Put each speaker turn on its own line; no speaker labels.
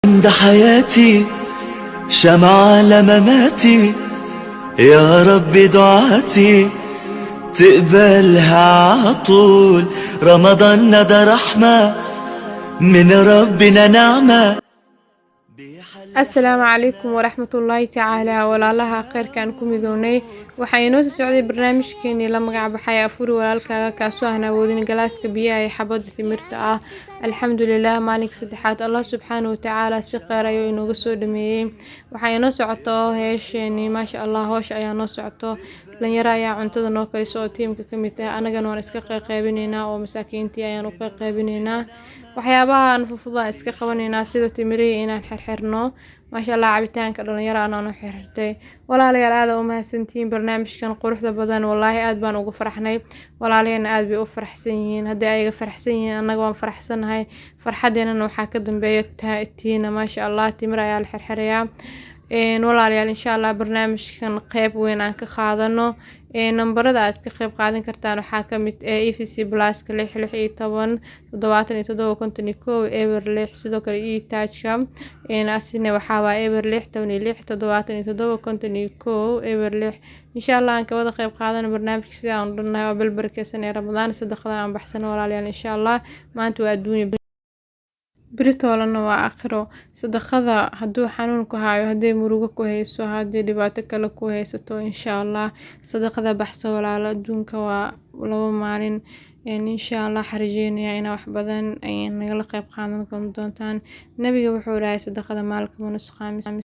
عند حياتي شمعة لمماتي، يا رب دعاتي تقبلها عطول. رمضان ده رحمة من ربنا نعمة.
asalaamu calaykum waraxmatullaahi tacaala walaalaha kheyrkaan ku midownay waxaa inoo soo socday barnaamijkeenii la magac baxay afuri walaalkaaga kaasoo ahna awoodin galaaska biyaha ee xabada timirta ah. alxamdulilah, maalinka saddexaad allah subxaana watacaala si kheyr ayuu inooga soo dhameeyey. waxaa inoo socoto heesheenii maasha allah, hoosha ayaa noo socoto. dhalinyaro ayaa cuntada noo kariso oo tiimka ka mid ah, anagana waan iska qeyqeybinaynaa oo masaakiintii ayaan u qeyqeybinaynaa. waxyaabaha aan fufuda iska qabanaynaa sida timirihii inaan xirxirno. maasha allah, cabitaanka dhalinyaro aan u xirxirtay. walaalayaal aad u mahadsantihiin barnaamijkan quruxda badan, wallaahi aad baan ugu faraxnay. walaalahayna aad bay u faraxsan yihiin, haddii ayaga faraxsan yihiin annaga waan faraxsanahay. farxadeennana waxaa ka dambeeya tiina. maasha allah, timir ayaa la xirxirayaa. walaalayaal insha allah barnaamijkan qeyb weyn aan ka qaadano. nambarada aad ka qeyb qaadan kartaan waxaa ka mid ah EVC Pluska 610 77 51 eber 6, sidoo kale e-tajka asina waxaa waa eber 6 16 77 51 eber 6. insha allah aan ka wada qeyb qaadano barnaamijka sida aan dhannahay oo bilbarkeysan ee Ramadaan sadaqada aan baxsano. walaalayaal insha allah maanta waa adduunyo, biritoolana waa aakhiro. sadaqada hadduu xanuun ku hayo, haddii murugo ku hayso, haddii dhibaato kale ku haysato, insha allah sadaqada baxso walaalo. adduunka waa laba maalin. insha allah waxaan rajeynayaa inaa wax badan ay nagala qeyb qaadan doontaan. nabiga wuxuu dhahay sadaqada maalka ma nusqaamis.